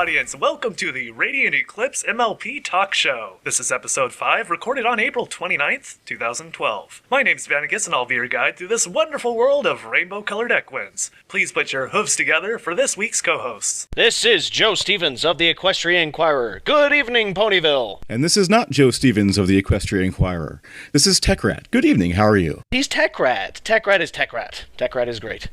audience, welcome to the Radiant Eclipse MLP Talk Show. This is episode 5, recorded on April 29th, 2012. My name's Vanacus, and I'll be your guide through this wonderful world of rainbow-colored equins. Please put your hooves together for this week's co-hosts. This is Joe Stevens of the Equestrian Inquirer. Good evening, Ponyville. And this is not Joe Stevens of the Equestrian Inquirer. This is TechRat. Good evening, how are you? He's TechRat. TechRat is TechRat. TechRat is great.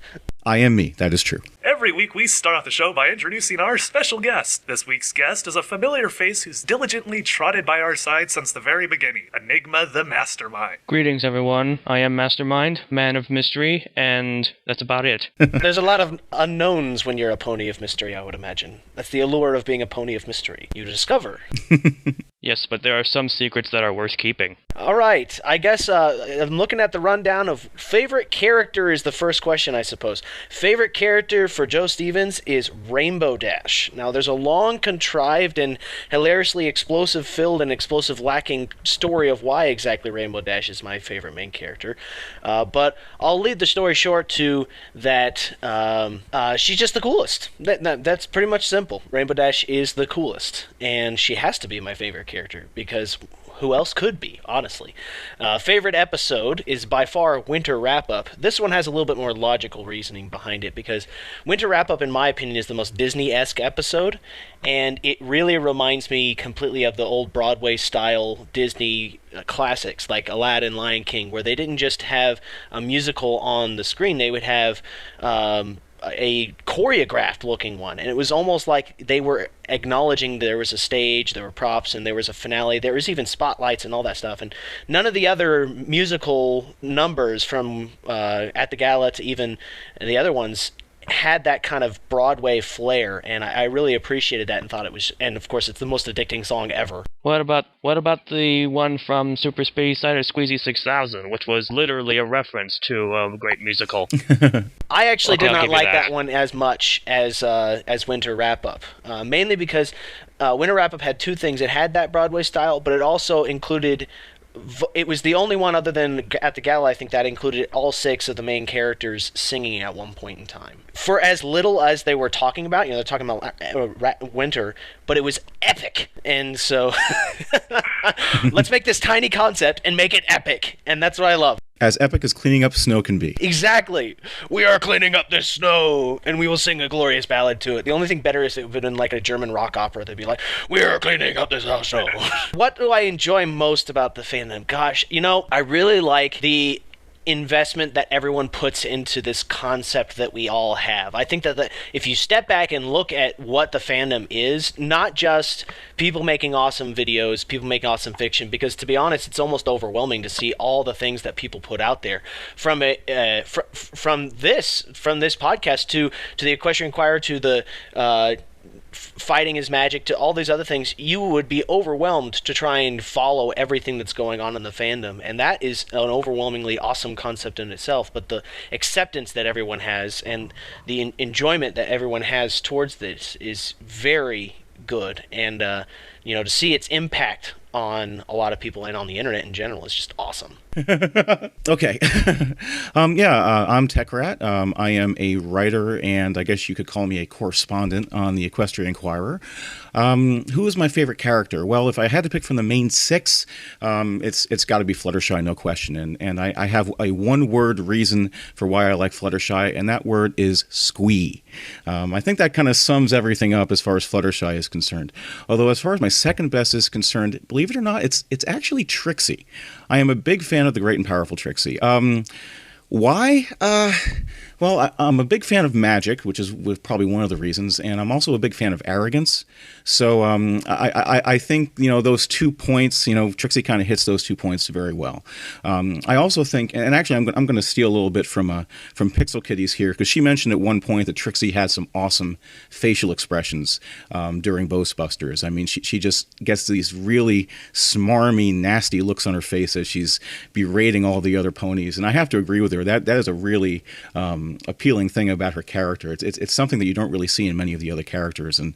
I am me, that is true. Every week we start off the show by introducing our special guest. This week's guest is a familiar face who's diligently trotted by our side since the very beginning, Enigma the Mastermind. Greetings, everyone. I am Mastermind, man of mystery, and that's about it. There's a lot of unknowns when you're a pony of mystery, I would imagine. That's the allure of being a pony of mystery. You discover. Yes, but there are some secrets that are worth keeping. All right, I guess I'm looking at the rundown of favorite character is the first question, I suppose. Favorite character for Joe Stevens is Rainbow Dash. Now, there's a long, contrived, and hilariously explosive-filled and explosive-lacking story of why exactly Rainbow Dash is my favorite main character. But I'll lead the story short to that she's just the coolest. That's pretty much simple. Rainbow Dash is the coolest, and she has to be my favorite character, because who else could be, honestly? Favorite episode is by far Winter Wrap-Up. This one has a little bit more logical reasoning behind it, because Winter Wrap-Up, in my opinion, is the most Disney-esque episode, and it really reminds me completely of the old Broadway-style Disney classics, like Aladdin, Lion King, where they didn't just have a musical on the screen, they would have a choreographed looking one, and it was almost like they were acknowledging there was a stage, there were props, and there was a finale, there was even spotlights and all that stuff, and none of the other musical numbers from At the Gala to even the other ones had that kind of Broadway flair, and I really appreciated that and thought it was, and of course it's the most addicting song ever. What about the one from Super Speedy Cider Squeezy 6000, which was literally a reference to a great musical? I actually did not like that that one as much as Winter Wrap-Up, mainly because Winter Wrap-Up had two things. It had that Broadway style, but it also included... It was the only one other than At the Gala, I think, that included all 6 of the main characters singing at one point in time. For as little as they were talking about, they're talking about winter, but it was epic. And so, let's make this tiny concept and make it epic. And that's what I love. As epic as cleaning up snow can be. Exactly. We are cleaning up this snow, and we will sing a glorious ballad to it. The only thing better is it would have been like a German rock opera. They'd be like, we are cleaning up this snow. What do I enjoy most about the fandom? Gosh, I really like the investment that everyone puts into this concept that we all have. I think that if you step back and look at what the fandom is, not just people making awesome videos, people making awesome fiction, because to be honest, it's almost overwhelming to see all the things that people put out there. From this podcast to the Equestrian Inquirer to the Fighting is Magic to all these other things, you would be overwhelmed to try and follow everything that's going on in the fandom, and that is an overwhelmingly awesome concept in itself. But the acceptance that everyone has and the enjoyment that everyone has towards this is very good, and to see its impact on a lot of people and on the internet in general is just awesome. Okay. I'm TechRat. I am a writer, and I guess you could call me a correspondent on the Equestrian Inquirer. Who is my favorite character? Well, if I had to pick from the main 6, it's got to be Fluttershy, no question. And I have a one-word reason for why I like Fluttershy, and that word is squee. I think that kind of sums everything up as far as Fluttershy is concerned. Although as far as my second best is concerned, believe it or not, it's actually Trixie. I am a big fan of the great and powerful Trixie. Why? Well, I'm a big fan of magic, which is probably one of the reasons, and I'm also a big fan of arrogance. So I think, those 2 points, Trixie kind of hits those 2 points very well. I also think, and actually I'm going to steal a little bit from Pixel Kitties here, because she mentioned at one point that Trixie had some awesome facial expressions during Ghostbusters. I mean, she just gets these really smarmy, nasty looks on her face as she's berating all the other ponies, and I have to agree with her. That is a really appealing thing about her character. It's something that you don't really see in many of the other characters, and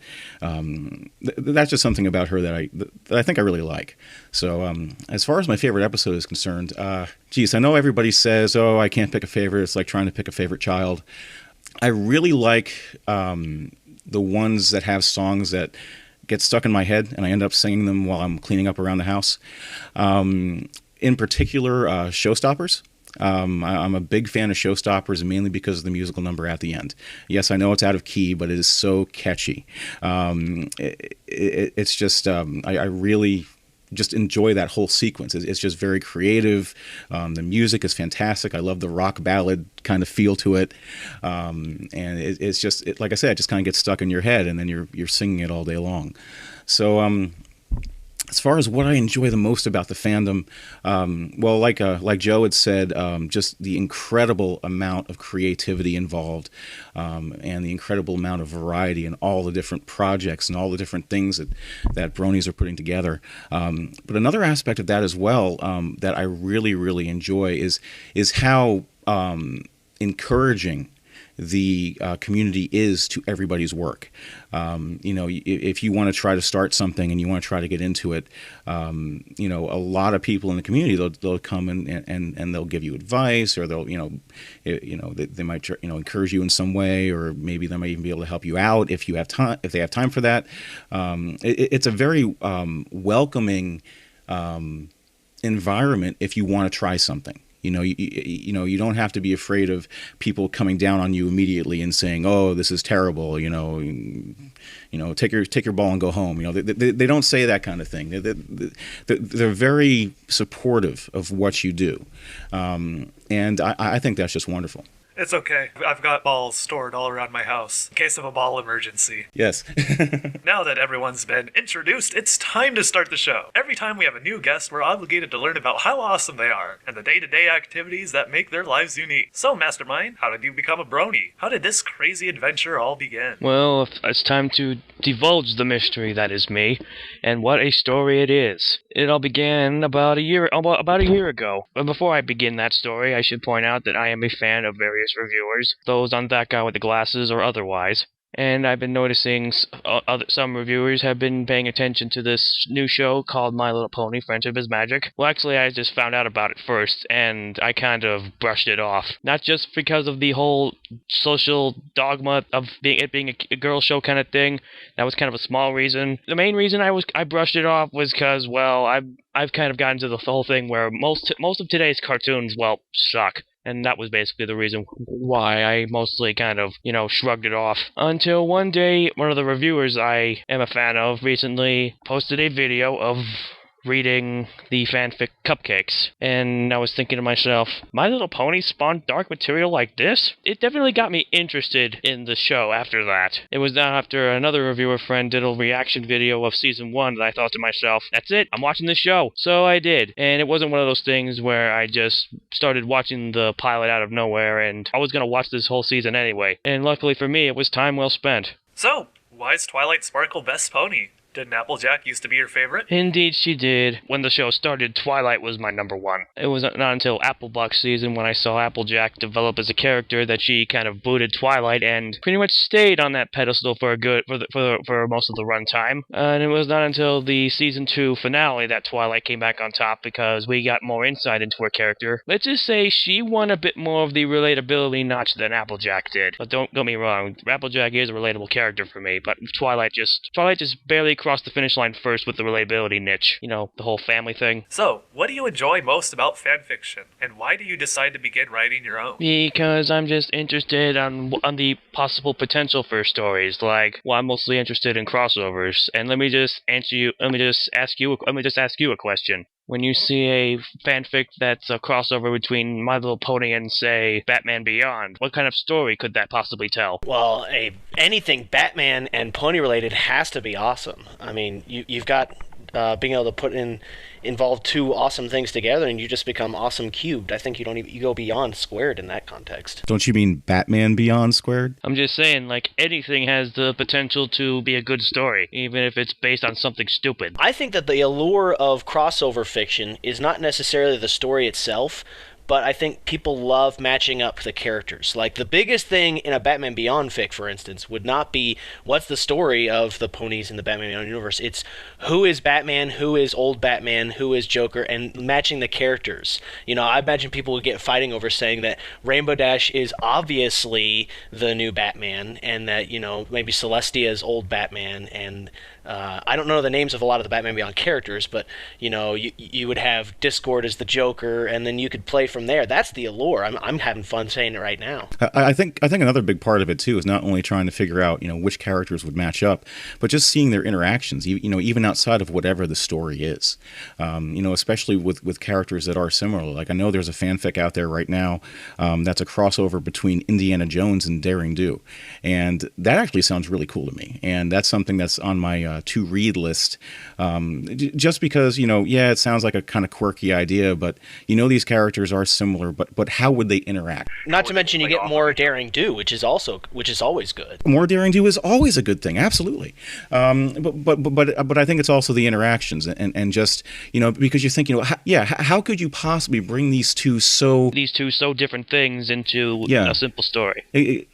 that's just something about her that I think I really like. So as far as my favorite episode is concerned, I know everybody says, oh, I can't pick a favorite. It's like trying to pick a favorite child. I really like the ones that have songs that get stuck in my head and I end up singing them while I'm cleaning up around the house. In particular, Showstoppers. I'm a big fan of Showstoppers, mainly because of the musical number at the end. Yes, I know it's out of key, but it is so catchy. It's just, I really just enjoy that whole sequence. It's just very creative. The music is fantastic. I love the rock ballad kind of feel to it. And it's just, like I said, it just kind of gets stuck in your head, and then you're singing it all day long. So, as far as what I enjoy the most about the fandom, well, like Joe had said, just the incredible amount of creativity involved, and the incredible amount of variety in all the different projects and all the different things that Bronies are putting together. But another aspect of that as well, that I really, really enjoy is how encouraging the community is to everybody's work. If you want to try to start something and you want to try to get into it, a lot of people in the community, they'll come and they'll give you advice, or they'll, they might, encourage you in some way, or maybe they might even be able to help you out if you have time, if they have time for that. It's a very welcoming environment if you want to try something. You don't have to be afraid of people coming down on you immediately and saying, "Oh, this is terrible." Take your ball and go home. They don't say that kind of thing. They're very supportive of what you do, and I think that's just wonderful. It's okay. I've got balls stored all around my house in case of a ball emergency. Yes. Now that everyone's been introduced, it's time to start the show. Every time we have a new guest, we're obligated to learn about how awesome they are and the day-to-day activities that make their lives unique. So, Mastermind, how did you become a Brony? How did this crazy adventure all begin? Well, it's time to divulge the mystery that is me, and what a story it is. It all began about a year ago. But before I begin that story, I should point out that I am a fan of various reviewers, those on That Guy with the Glasses or otherwise. And I've been noticing some reviewers have been paying attention to this new show called My Little Pony: Friendship is Magic. Well, actually, I just found out about it first, and I kind of brushed it off. Not just because of the whole social dogma of it being a girl show kind of thing. That was kind of a small reason. The main reason I brushed it off was because, well, I've kind of gotten to the whole thing where most of today's cartoons, well, suck. And that was basically the reason why I mostly kind of, shrugged it off. Until one day, one of the reviewers I am a fan of recently posted a video of reading the fanfic Cupcakes, and I was thinking to myself, My Little Pony spawned dark material like this? It definitely got me interested in the show after that. It was not after another reviewer friend did a reaction video of season 1 that I thought to myself, that's it, I'm watching this show. So I did, and it wasn't one of those things where I just started watching the pilot out of nowhere, and I was going to watch this whole season anyway. And luckily for me, it was time well spent. So, why is Twilight Sparkle best pony? Didn't Applejack used to be your favorite? Indeed she did. When the show started, Twilight was my number one. It was not until Appleblock season when I saw Applejack develop as a character that she kind of booted Twilight and pretty much stayed on that pedestal for most of the runtime. And it was not until the season 2 finale that Twilight came back on top because we got more insight into her character. Let's just say she won a bit more of the relatability notch than Applejack did. But don't get me wrong, Applejack is a relatable character for me, but Twilight just barely crossed the finish line first with the relatability niche. The whole family thing. So, what do you enjoy most about fanfiction? And why do you decide to begin writing your own? Because I'm just interested on the possible potential for stories. I'm mostly interested in crossovers. And let me just ask you a question. When you see a fanfic that's a crossover between My Little Pony and, say, Batman Beyond, what kind of story could that possibly tell? Well, anything Batman and Pony related has to be awesome. I mean, you've got being able to involve two awesome things together, and you just become awesome cubed. I think you go beyond squared in that context. Don't you mean Batman Beyond Squared? I'm just saying, anything has the potential to be a good story, even if it's based on something stupid. I think that the allure of crossover fiction is not necessarily the story itself, but I think people love matching up the characters. Like, the biggest thing in a Batman Beyond fic, for instance, would not be what's the story of the ponies in the Batman Beyond universe. It's who is Batman, who is old Batman, who is Joker, and matching the characters. You know, I imagine people would get fighting over saying that Rainbow Dash is obviously the new Batman, and that, you know, maybe Celestia is old Batman, and I don't know the names of a lot of the Batman Beyond characters, but, you know, you would have Discord as the Joker, and then you could play from there. That's the allure. I'm having fun saying it right now. I think another big part of it too is not only trying to figure out, you know, which characters would match up, but just seeing their interactions, you know, even outside of whatever the story is. You know, especially with characters that are similar. Like, I know there's a fanfic out there right now that's a crossover between Indiana Jones and Daring Do, and that actually sounds really cool to me. And that's something that's on my to read list, just because, you know, yeah, it sounds like a kind of quirky idea, but you know, these characters are similar, but how would they interact? Not to mention you get more Daring Do, which is always good. More Daring Do is always a good thing, absolutely. But I think it's also the interactions and just, you know, because you think, you know, how could you possibly bring these two so different things into a simple story?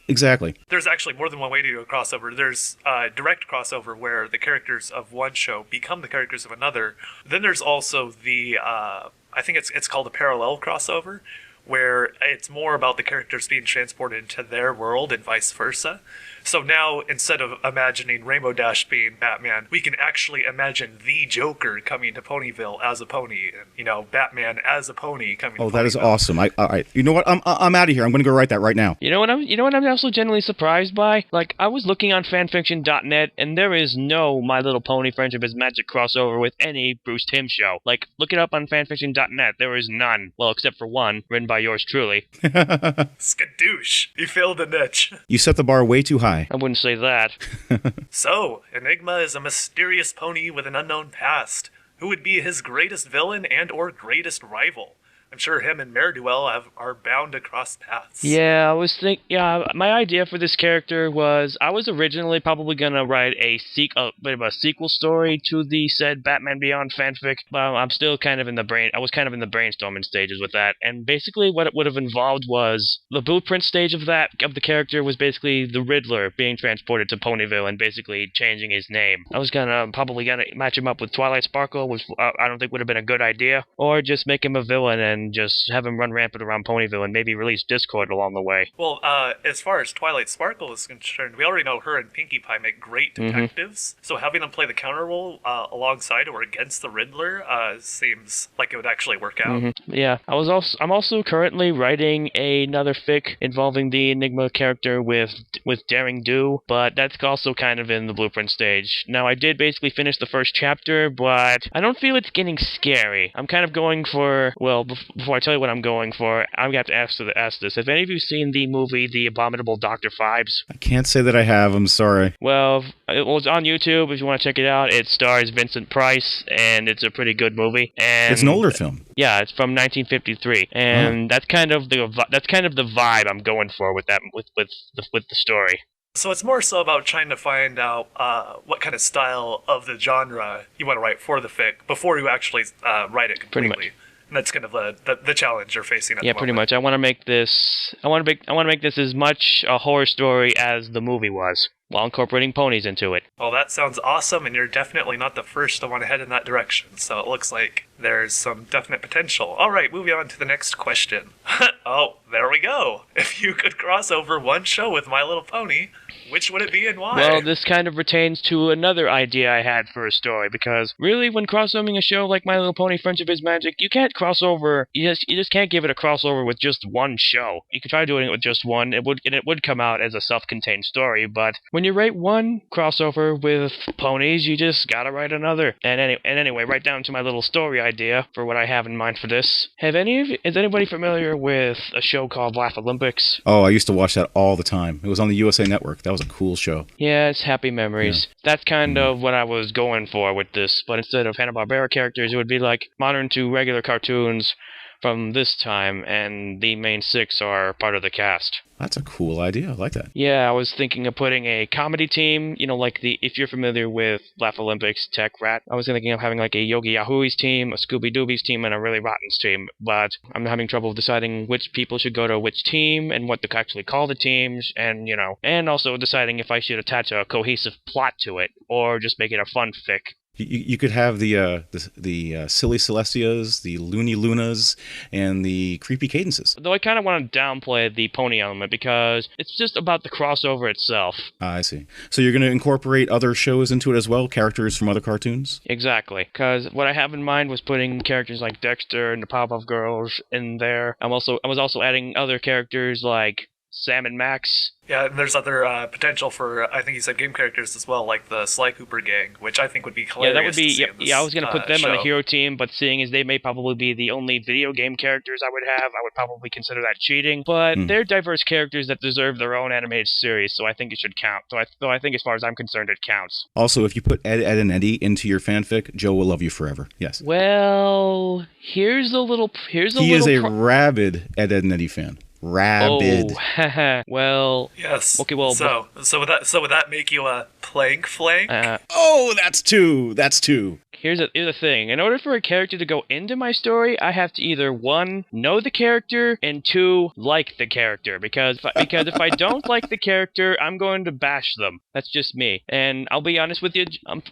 Exactly. There's actually more than one way to do a crossover. There's direct crossover where the characters of one show become the characters of another. Then there's also the I think it's called a parallel crossover, where it's more about the characters being transported into their world and vice versa. So now, instead of imagining Rainbow Dash being Batman, we can actually imagine the Joker coming to Ponyville as a pony, and, you know, Batman as a pony coming to Ponyville. Oh, that is awesome. You know what? I'm out of here. I'm going to go write that right now. You know what I'm also genuinely surprised by? Like, I was looking on fanfiction.net, and there is no My Little Pony Friendship is Magic crossover with any Bruce Timm show. Like, look it up on fanfiction.net. There is none. Well, except for one, written by yours truly. Skadoosh. You filled the niche. You set the bar way too high. I wouldn't say that. So, Enigma is a mysterious pony with an unknown past. Who would be his greatest villain and or greatest rival? I'm sure him and Mare-Duel are bound to cross paths. Yeah, my idea for this character was I was originally probably going to write a bit of a sequel story to the said Batman Beyond fanfic, but I'm still kind of in the brainstorming stages with that. And basically what it would have involved was the blueprint stage of the character was basically the Riddler being transported to Ponyville and basically changing his name. I was probably gonna match him up with Twilight Sparkle, which I don't think would have been a good idea, or just make him a villain and just have him run rampant around Ponyville and maybe release Discord along the way. Well, as far as Twilight Sparkle is concerned, we already know her and Pinkie Pie make great detectives, so having them play the counter role alongside or against the Riddler seems like it would actually work out. Yeah, I'm also currently writing another fic involving the Enigma character with Daring Do, but that's also kind of in the blueprint stage. Now, I did basically finish the first chapter, but I don't feel it's getting scary. I'm kind of going for, well, before I tell you what I'm going for, I'm going to have to ask this. Have any of you seen the movie The Abominable Dr. Phibes? I can't say that I have. I'm sorry. Well, it's on YouTube if you want to check it out. It stars Vincent Price, and it's a pretty good movie. And it's an older film. Yeah, it's from 1953, and that's kind of the vibe I'm going for with the story. So it's more so about trying to find out what kind of style of the genre you want to write for the fic before you actually write it completely. Pretty much. And that's kind of the challenge you're facing at the moment. Yeah, pretty much. I want to make this as much a horror story as the movie was, while incorporating ponies into it. Well, that sounds awesome, and you're definitely not the first to want to head in that direction, so it looks like there's some definite potential. All right, moving on to the next question. Oh, there we go. If you could cross over one show with My Little Pony, which would it be and why? Well, this kind of pertains to another idea I had for a story, because really, when crossovering a show like My Little Pony Friendship is Magic, you can't cross over, you just can't give it a crossover with just one show. You could try doing it with just one, it would come out as a self-contained story, but when you write one crossover with ponies, you just gotta write another. And anyway, right down to my little story idea for what I have in mind for this. Is anybody familiar with a show called Laugh Olympics? Oh, I used to watch that all the time. It was on the USA Network. That was a cool show. Yeah, it's happy memories. Yeah. That's kind of what I was going for with this, but instead of Hanna-Barbera characters, it would be like modern to regular cartoons from this time, and the main 6 are part of the cast. That's a cool idea. I like that. Yeah, I was thinking of putting a comedy team, like if you're familiar with Laugh Olympics, Tech Rat, I was thinking of having like a Yogi Yahooies team, a Scooby Doobies team, and a Really Rottens team, but I'm having trouble deciding which people should go to which team and what to actually call the teams, and and also deciding if I should attach a cohesive plot to it, or just make it a fun fic. You could have the Silly Celestias, the Loony Lunas, and the Creepy Cadences. Though I kind of want to downplay the pony element because it's just about the crossover itself. I see. So you're going to incorporate other shows into it as well, characters from other cartoons? Exactly, because what I have in mind was putting characters like Dexter and the Powerpuff Girls in there. I was also adding other characters like Sam and Max. Yeah, and there's other potential for, I think you said game characters as well, like the Sly Cooper gang, which I think would be hilarious. Yeah, that would be. To see in this, I was going to put them show. on the hero team, but seeing as they may probably be the only video game characters I would have, I would probably consider that cheating. But they're diverse characters that deserve their own animated series, so I think it should count. So I think as far as I'm concerned, it counts. Also, if you put Ed, Ed, and Eddie into your fanfic, Joe will love you forever. Yes. Well, here's a little. He is a rabid Ed, Ed, and Eddie fan. Rabid. Oh, well. Yes. Okay, well. So would that make you a plank flank? That's two. Here's the thing. In order for a character to go into my story, I have to either 1, know the character, and 2, like the character. Because if I don't like the character, I'm going to bash them. That's just me. And I'll be honest with you,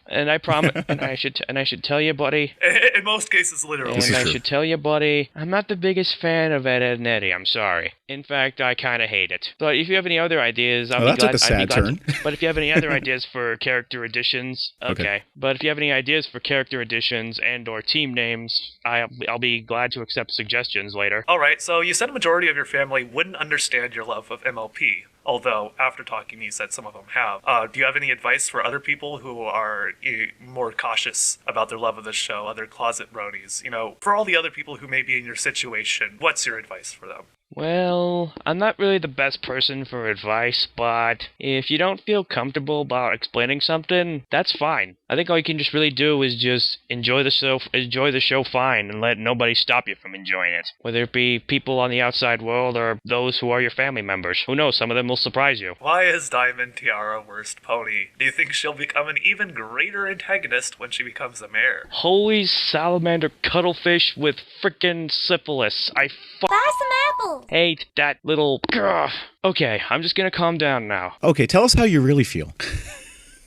and I promise, and I should tell you, buddy. In most cases, literally. And I should tell you, buddy, I'm not the biggest fan of Ed, Ed, and Eddie. I'm sorry. In fact, I kind of hate it. But if you have any other ideas, I'd be glad. Took a sad turn. But if you have any other ideas for character additions, okay. But if you have any ideas for character additions and/or team names, I'll be glad to accept suggestions later. All right. So you said a majority of your family wouldn't understand your love of MLP. Although, after talking, you said some of them have. Do you have any advice for other people who are more cautious about their love of the show, other closet bronies? For all the other people who may be in your situation, what's your advice for them? Well, I'm not really the best person for advice, but if you don't feel comfortable about explaining something, that's fine. I think all you can just really do is just enjoy the show fine, and let nobody stop you from enjoying it. Whether it be people on the outside world or those who are your family members. Who knows, some of them will surprise you. Why is Diamond Tiara worst pony? Do you think she'll become an even greater antagonist when she becomes a mare? Holy salamander cuttlefish with frickin' syphilis. Buy some apples! Hate that little... Gah. Okay, I'm just gonna calm down now. Okay, tell us how you really feel.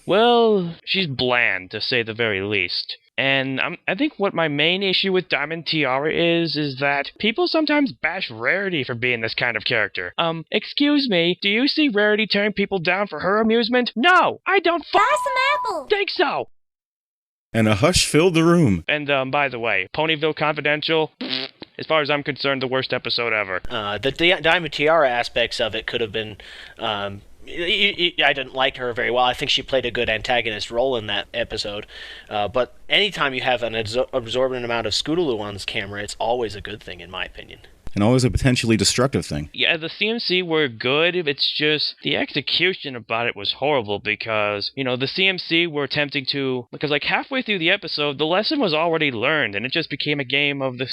Well, she's bland, to say the very least. And I think what my main issue with Diamond Tiara is that people sometimes bash Rarity for being this kind of character. Excuse me, do you see Rarity tearing people down for her amusement? No, I don't Buy some apples! think so! And a hush filled the room. And, by the way, Ponyville Confidential... As far as I'm concerned, the worst episode ever. The Diamond Tiara aspects of it could have been... I didn't like her very well. I think she played a good antagonist role in that episode. But anytime you have an absorbent amount of Scootaloo on this camera, it's always a good thing, in my opinion. And always a potentially destructive thing. Yeah, the CMC were good. It's just the execution about it was horrible because, the CMC were attempting to... Because, halfway through the episode, the lesson was already learned, and it just became a game of the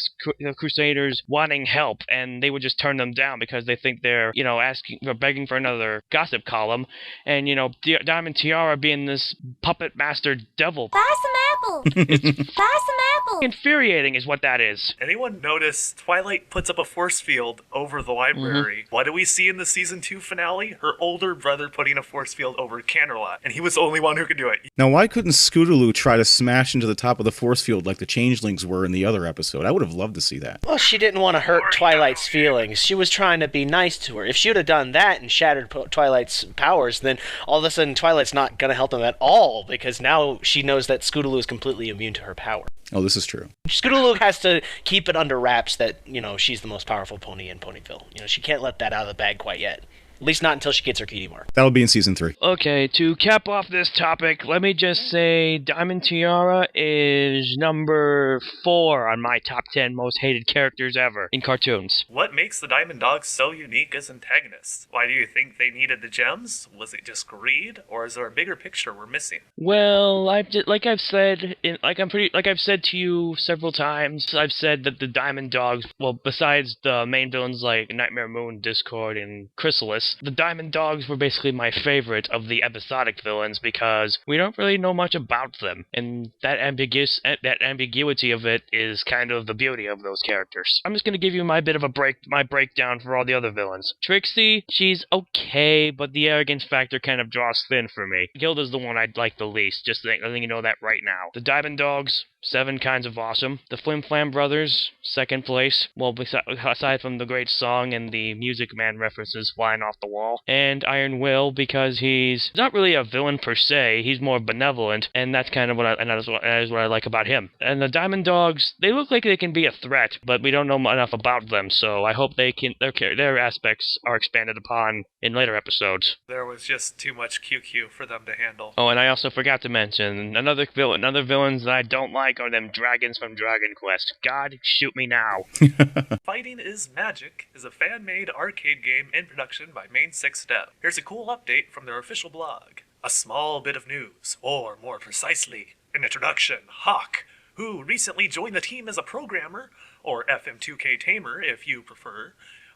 Crusaders wanting help, and they would just turn them down because they think they're, asking or begging for another gossip column, and, Diamond Tiara being this puppet master devil. Buy some apples! Buy some apples! Infuriating is what that is. Anyone notice Twilight puts up a force field over the library? What do we see in the season 2 finale? Her older brother putting a force field over Canterlot, and he was the only one who could do it. Now, why couldn't Scootaloo try to smash into the top of the force field like the changelings were in the other episode? I would have loved to see that. Well, she didn't want to hurt Twilight's feelings. She was trying to be nice to her. If she would have done that and shattered Twilight's powers, then all of a sudden Twilight's not going to help them at all, because now she knows that Scootaloo is completely immune to her power. Oh, this is true. Scootaloo has to keep it under wraps that, she's the most powerful pony in Ponyville. She can't let that out of the bag quite yet. At least not until she gets her cutie mark. That'll be in season 3. Okay, to cap off this topic, let me just say Diamond Tiara is number 4 on my top 10 most hated characters ever in cartoons. What makes the Diamond Dogs so unique as antagonists? Why do you think they needed the gems? Was it just greed, or is there a bigger picture we're missing? Well, like I've said to you several times, I've said that the Diamond Dogs, well, besides the main villains like Nightmare Moon, Discord, and Chrysalis, the Diamond Dogs were basically my favorite of the episodic villains because we don't really know much about them, and that ambiguity of it is kind of the beauty of those characters. I'm just gonna give you my breakdown for all the other villains. Trixie, she's okay, but the arrogance factor kind of draws thin for me. Gilda's the one I'd like the least, just letting you know that right now. The Diamond Dogs, 7 kinds of awesome. The Flim Flam Brothers, 2nd place. Well, aside from the great song and the Music Man references flying off the wall. And Iron Will, because he's not really a villain per se, he's more benevolent, and that's kind of that is what I like about him. And the Diamond Dogs, they look like they can be a threat, but we don't know enough about them, so I hope their aspects are expanded upon in later episodes. There was just too much QQ for them to handle. Oh, and I also forgot to mention another villains that I don't like are them dragons from Dragon Quest. God, shoot me now. Fighting is Magic is a fan-made arcade game in production by Main 6 Dev. Here's a cool update from their official blog. A small bit of news, or more precisely, an introduction. Hawk, who recently joined the team as a programmer, or FM2K tamer if you prefer,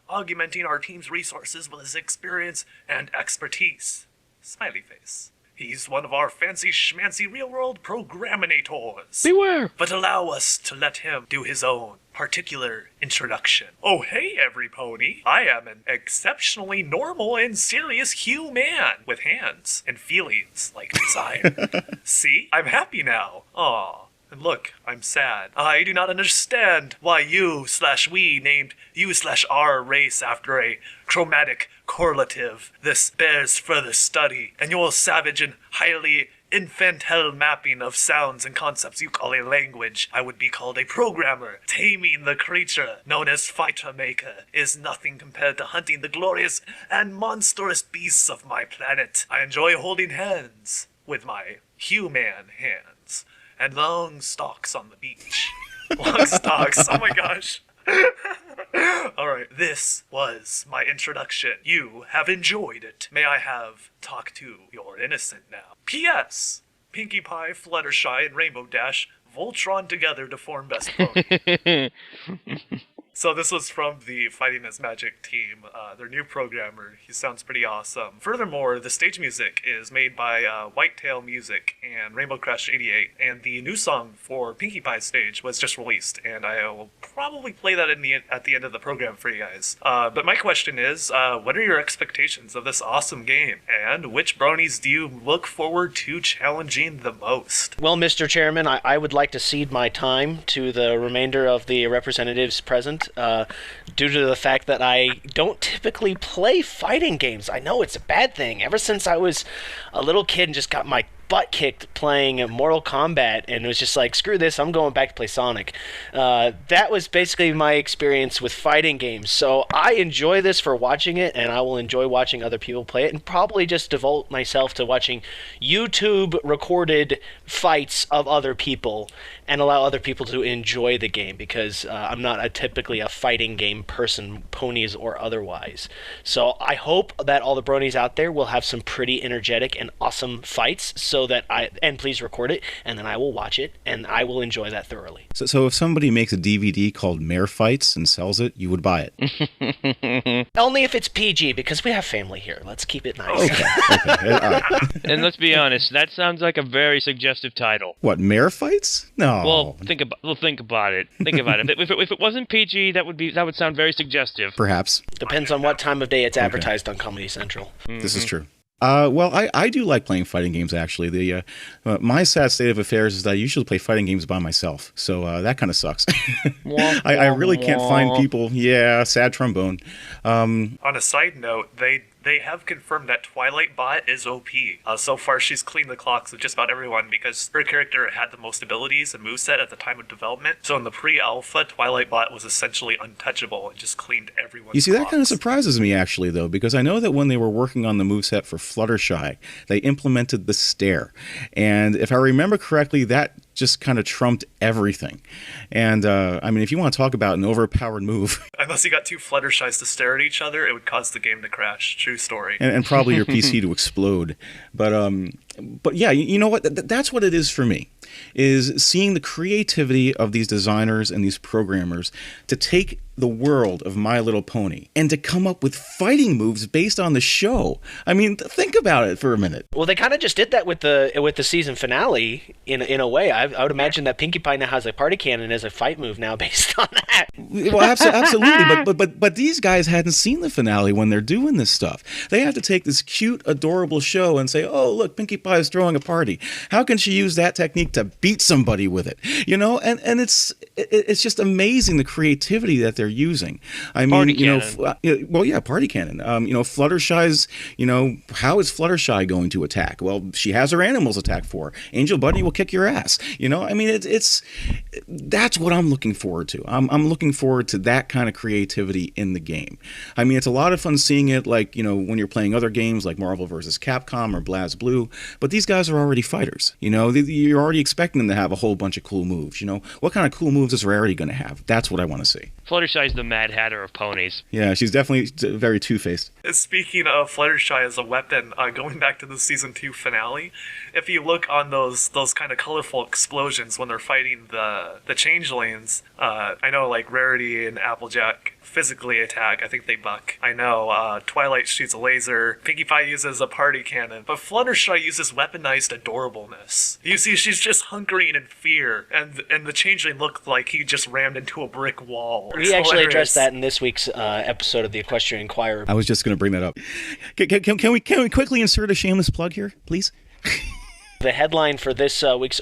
augmenting our team's resources with his experience and expertise. Smiley face. He's one of our fancy schmancy real-world programinators. Beware! But allow us to let him do his own particular introduction. Oh, hey, every pony. I am an exceptionally normal and serious human with hands and feelings like desire. See? I'm happy now. Aw. And look, I'm sad. I do not understand why you/we named you/our race after a chromatic correlative. This bears further study, and your savage and highly infantile mapping of sounds and concepts you call a language. I would be called a programmer. Taming the creature known as Fighter Maker is nothing compared to hunting the glorious and monstrous beasts of my planet. I enjoy holding hands with my human hands. And long stalks on the beach. Long stalks, oh my gosh. Alright, this was my introduction. You have enjoyed it. May I have talk to your innocent now. P.S. Pinkie Pie, Fluttershy, and Rainbow Dash Voltron together to form Best Pony. So this was from the Fighting as Magic team, their new programmer. He sounds pretty awesome. Furthermore, the stage music is made by Whitetail Music and Rainbow Crash 88, and the new song for Pinkie Pie's stage was just released, and I will probably play that at the end of the program for you guys. But my question is, what are your expectations of this awesome game, and which bronies do you look forward to challenging the most? Well, Mr. Chairman, I would like to cede my time to the remainder of the representatives present. Due to the fact that I don't typically play fighting games. I know it's a bad thing. Ever since I was a little kid and just got my butt kicked playing Mortal Kombat, and it was just like, screw this, I'm going back to play Sonic. That was basically my experience with fighting games. So I enjoy this for watching it, and I will enjoy watching other people play it, and probably just devote myself to watching YouTube recorded fights of other people and allow other people to enjoy the game, because I'm not typically a fighting game person, ponies or otherwise. So I hope that all the bronies out there will have some pretty energetic and awesome fights, so that and please record it, and then I will watch it, and I will enjoy that thoroughly. So if somebody makes a DVD called Mare Fights and sells it, you would buy it? Only if it's PG, because we have family here. Let's keep it nice. Okay. All right. And let's be honest, that sounds like a very suggestive title. What, Mare Fights? No. Well, think about it. Think about it. If it wasn't PG, that would sound very suggestive. Perhaps. Depends on what time of day it's advertised on Comedy Central. This is true. Well, I do like playing fighting games, actually. My sad state of affairs is that I usually play fighting games by myself, so that kind of sucks. I really can't find people. Yeah, sad trombone. On a side note, they They have confirmed that Twilight Bot is OP. So far, she's cleaned the clocks with just about everyone because her character had the most abilities and moveset at the time of development. So in the pre-alpha, Twilight Bot was essentially untouchable and just cleaned everyone's You see, that kind of clocks. surprises me, actually, though, because I know that when they were working on the moveset for Fluttershy, they implemented the stare. And if I remember correctly, that just kind of trumped everything. And, I mean, if you want to talk about an overpowered move... Unless you got two Fluttershys to stare at each other, it would cause the game to crash. True story. and probably your PC to explode. But yeah, you know what? That's what it is for me, is seeing the creativity of these designers and these programmers to take the world of My Little Pony and to come up with fighting moves based on the show. I mean, think about it for a minute. Well, they kind of just did that with the season finale in a way. I would imagine that Pinkie Pie now has a party cannon as a fight move now based on that. Well, absolutely, but these guys hadn't seen the finale when they're doing this stuff. They have to take this cute, adorable show and say, "Oh, look, Pinkie Pie is throwing a party. How can she use that technique to beat somebody with it?" You know, and it's just amazing the creativity that they're using. I mean, Party you know, cannon. well, yeah, party cannon. You know, Fluttershy's. You know, how is Fluttershy going to attack? Well, she has her animals attack for her. Angel Bunny will kick your ass. You know, I mean, it's that's what I'm looking forward to. I'm looking forward to that kind of creativity in the game. I mean, it's a lot of fun seeing it, like, you know, when you're playing other games like Marvel vs. Capcom or BlazBlue, but these guys are already fighters. You know, you're already expecting them to have a whole bunch of cool moves. You know, what kind of cool moves is Rarity going to have? That's what I want to see. Fluttershy's the Mad Hatter of ponies. Yeah, she's definitely very two-faced. Speaking of Fluttershy as a weapon, going back to the season 2 finale, if you look on those kind of colorful explosions when they're fighting the changelings, I know like Rarity and Applejack physically attack. I think they buck. I know Twilight shoots a laser. Pinkie Pie uses a party cannon, but Fluttershy uses weaponized adorableness. You see, she's just hunkering in fear, and the changeling looked like he just rammed into a brick wall. We actually addressed that in this week's episode of the Equestrian Inquirer. I was just going to bring that up. Can we quickly insert a shameless plug here, please? The headline for this week's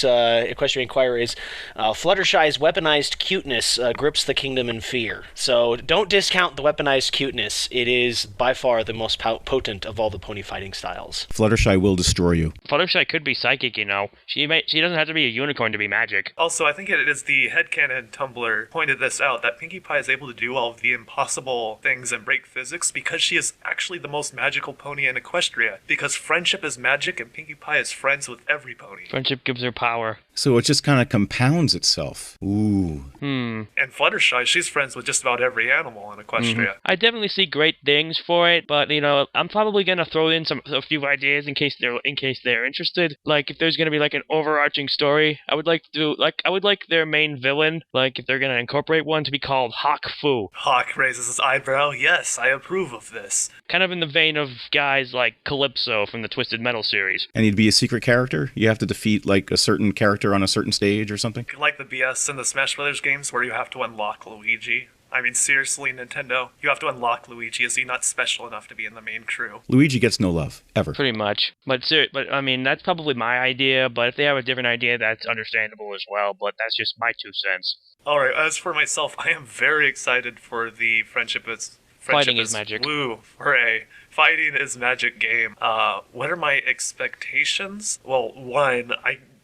Equestrian Inquirer is Fluttershy's weaponized cuteness grips the kingdom in fear. So don't discount the weaponized cuteness. It is by far the most potent of all the pony fighting styles. Fluttershy will destroy you. Fluttershy could be psychic, you know. She doesn't have to be a unicorn to be magic. Also, I think it is the headcanon Tumblr pointed this out, that Pinkie Pie is able to do all of the impossible things and break physics because she is actually the most magical pony in Equestria. Because friendship is magic and Pinkie Pie is friends with every pony. Friendship gives her power. So it just kind of compounds itself. Ooh. And Fluttershy, she's friends with just about every animal in Equestria. I definitely see great things for it, but you know, I'm probably gonna throw in a few ideas in case they're interested. Like if there's gonna be like an overarching story, I would like their main villain, like if they're gonna incorporate one, to be called Hawk Fu. Hawk raises his eyebrow. Yes, I approve of this. Kind of in the vein of guys like Calypso from the Twisted Metal series. And he'd be a secret character? You have to defeat like a certain character on a certain stage or something? Like the BS in the Smash Brothers games where you have to unlock Luigi. I mean, seriously, Nintendo, you have to unlock Luigi. Is he not special enough to be in the main crew? Luigi gets no love, ever. Pretty much. But I mean, that's probably my idea, but if they have a different idea, that's understandable as well, but that's just my 2 cents. Alright, as for myself, I am very excited for the Friendship Fighting is Magic. Woo, hooray. Fighting is Magic game. What are my expectations? Well, one,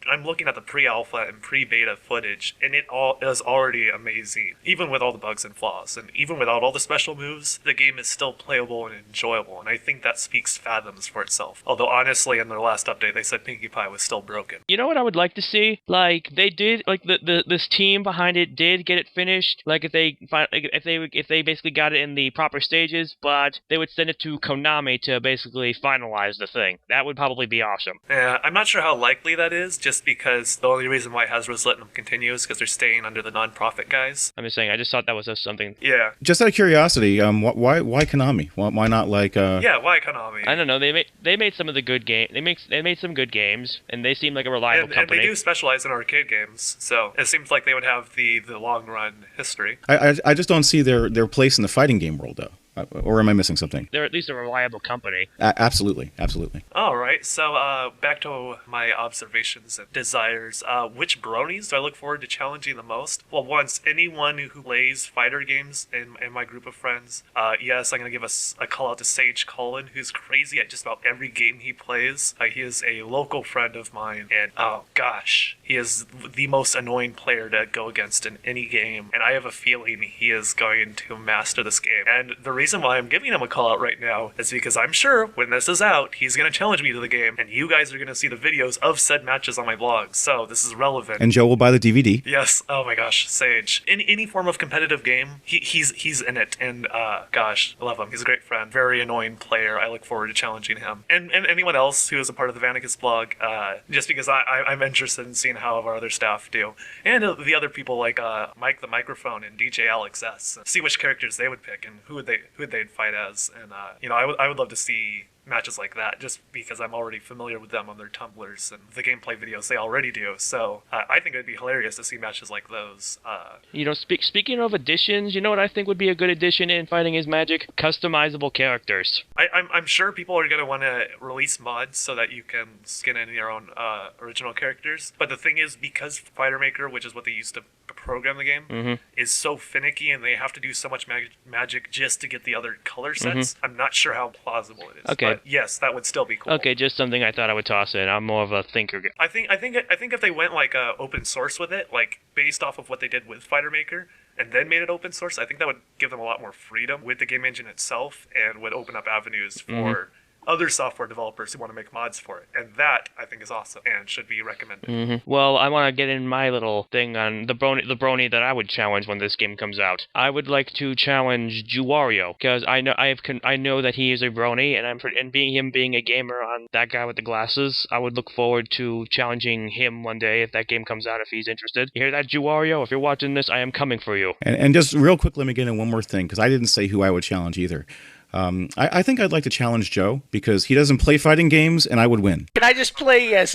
I'm looking at the pre-alpha and pre-beta footage, and it all is already amazing. Even with all the bugs and flaws, and even without all the special moves, the game is still playable and enjoyable, and I think that speaks fathoms for itself. Although honestly, in their last update, they said Pinkie Pie was still broken. You know what I would like to see? Like they did, like this team behind it did get it finished. Like if they basically got it in the proper stages, but they would send it to Konami to basically finalize the thing. That would probably be awesome. Yeah, I'm not sure how likely that is, just because the only reason why Hasbro's letting them continue is because they're staying under the non-profit guys. I'm just saying, I just thought that was something. Yeah. Just out of curiosity, why Konami? Why not like? Yeah, why Konami? I don't know. They made some of the good game. They made some good games, and they seem like a reliable company. And they do specialize in arcade games, so it seems like they would have the long run history. I just don't see their place in the fighting game world though. Or am I missing something? They're at least a reliable company. Absolutely. All right, so back to my observations and desires. Which bronies do I look forward to challenging the most? Well, once, anyone who plays fighter games in my group of friends. Yes, I'm going to give a call out to Sage Cullen, who's crazy at just about every game he plays. He is a local friend of mine, and oh gosh, he is the most annoying player to go against in any game, and I have a feeling he is going to master this game. And the reason why I'm giving him a call out right now is because I'm sure when this is out, he's going to challenge me to the game, and you guys are going to see the videos of said matches on my blog, so this is relevant. And Joe will buy the DVD. Yes. Oh my gosh, Sage. In any form of competitive game, he's in it, and gosh, I love him. He's a great friend, very annoying player. I look forward to challenging him, and anyone else who is a part of the Vanacus blog, just because I'm interested in seeing how our other staff do, and the other people like Mike the Microphone and DJ Alex S. See which characters they would pick and who they'd fight as, and I would love to see matches like that, just because I'm already familiar with them on their Tumblrs and the gameplay videos they already do. So I think it'd be hilarious to see matches like those. Speaking of additions, you know what I think would be a good addition in Fighting is Magic? Customizable characters. I'm sure people are going to want to release mods so that you can skin in your own original characters. But the thing is, because Fighter Maker, which is what they used to program the game, is so finicky and they have to do so much magic just to get the other color sets, I'm not sure how plausible it is. Okay. But yes, that would still be cool. Okay, just something I thought I would toss in. I'm more of a thinker. I think if they went like open source with it, like based off of what they did with Fighter Maker, and then made it open source, I think that would give them a lot more freedom with the game engine itself, and would open up avenues for other software developers who want to make mods for it. And that, I think, is awesome and should be recommended. Well, I want to get in my little thing on the brony that I would challenge when this game comes out. I would like to challenge Juwario, because I know that he is a brony, and being a gamer on that guy with the glasses, I would look forward to challenging him one day if that game comes out, if he's interested. You hear that, Juwario? If you're watching this, I am coming for you. And just real quick, let me get in one more thing, because I didn't say who I would challenge either. I think I'd like to challenge Joe, because he doesn't play fighting games, and I would win. Can I just play as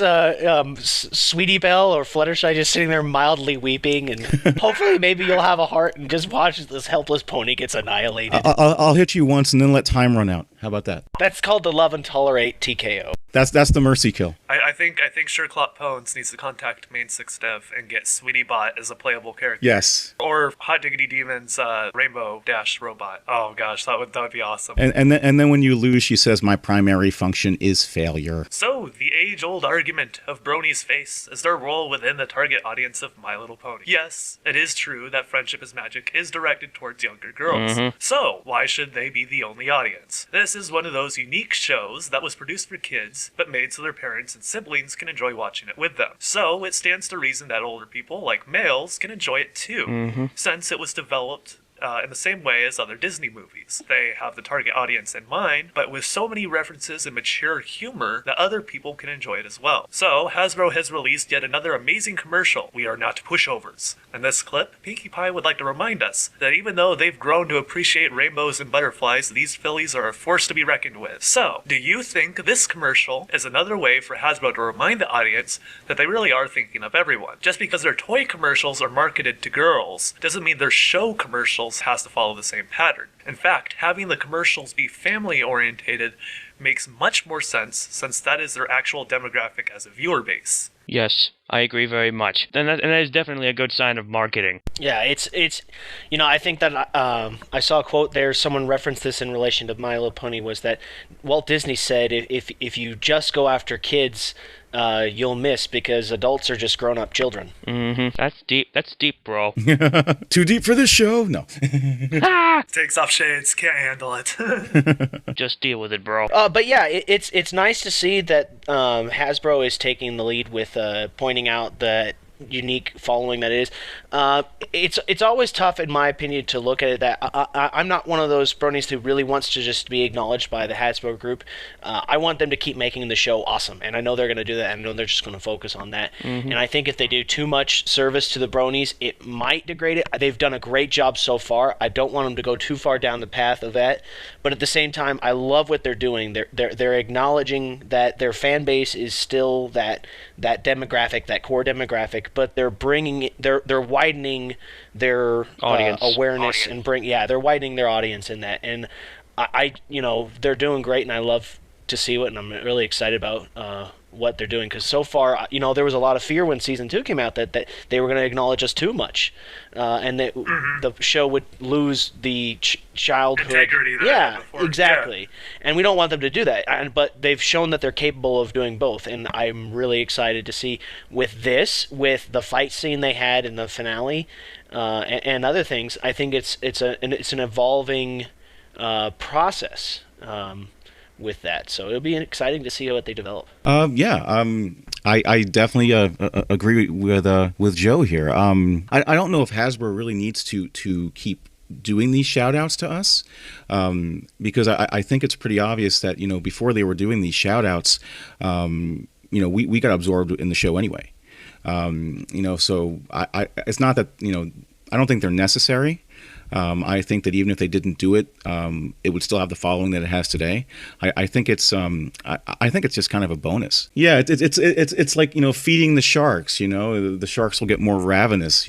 Sweetie Belle or Fluttershy, just sitting there mildly weeping, and hopefully maybe you'll have a heart and just watch as this helpless pony gets annihilated? I'll hit you once and then let time run out. How about that? That's called the Love and Tolerate TKO. That's the mercy kill. I think Sherclot Pones needs to contact Main 6 Dev and get Sweetie Bot as a playable character. Yes. Or Hot Diggity Demon's Rainbow Dash Robot. Oh gosh, that would be awesome. And then when you lose, she says, "My primary function is failure." So, the age-old argument of Brony's face is their role within the target audience of My Little Pony. Yes, it is true that Friendship is Magic is directed towards younger girls. So, why should they be the only audience? This is one of those unique shows that was produced for kids, but made so their parents and siblings can enjoy watching it with them. So, it stands to reason that older people, like males, can enjoy it too, since it was developed in the same way as other Disney movies. They have the target audience in mind, but with so many references and mature humor that other people can enjoy it as well. So, Hasbro has released yet another amazing commercial, We Are Not Pushovers. In this clip, Pinkie Pie would like to remind us that even though they've grown to appreciate rainbows and butterflies, these fillies are a force to be reckoned with. So, do you think this commercial is another way for Hasbro to remind the audience that they really are thinking of everyone? Just because their toy commercials are marketed to girls doesn't mean their show commercials has to follow the same pattern. In fact, having the commercials be family-orientated makes much more sense, since that is their actual demographic as a viewer base. Yes, I agree very much. And that is definitely a good sign of marketing. Yeah, it's I think that I saw a quote there, someone referenced this in relation to My Little Pony, was that Walt Disney said if you just go after kids, you'll miss, because adults are just grown-up children. That's deep, bro. Too deep for this show? No. Takes off shades, can't handle it. Just deal with it, bro. But yeah, it's nice to see that Hasbro is taking the lead with pointing out that unique following that is. It's always tough, in my opinion, to look at it that I'm not one of those bronies who really wants to just be acknowledged by the Hasbro group. I want them to keep making the show awesome, and I know they're going to do that, and I know they're just going to focus on that. And I think if they do too much service to the bronies, it might degrade it. They've done a great job so far. I don't want them to go too far down the path of that, but at the same time, I love what they're doing. They're acknowledging that their fan base is still that demographic, that core demographic, but they're they're widening their Audience. awareness and they're widening their audience in that. And I they're doing great, and I love to see it, and I'm really excited about what they're doing, because so far, there was a lot of fear when season 2 came out that they were going to acknowledge us too much, and that the show would lose the childhood integrity. Exactly. And we don't want them to do that. But they've shown that they're capable of doing both, and I'm really excited to see with the fight scene they had in the finale, and other things. I think it's an evolving process. With that, so it'll be exciting to see what they develop. I definitely agree with Joe here. I don't know if Hasbro really needs to keep doing these shout outs to us, because I think it's pretty obvious that before they were doing these shout outs, we got absorbed in the show anyway. So it's not that I don't think they're necessary. I think that even if they didn't do it, it would still have the following that it has today. I think it's I think it's just kind of a bonus. Yeah, it's like feeding the sharks. The sharks will get more ravenous.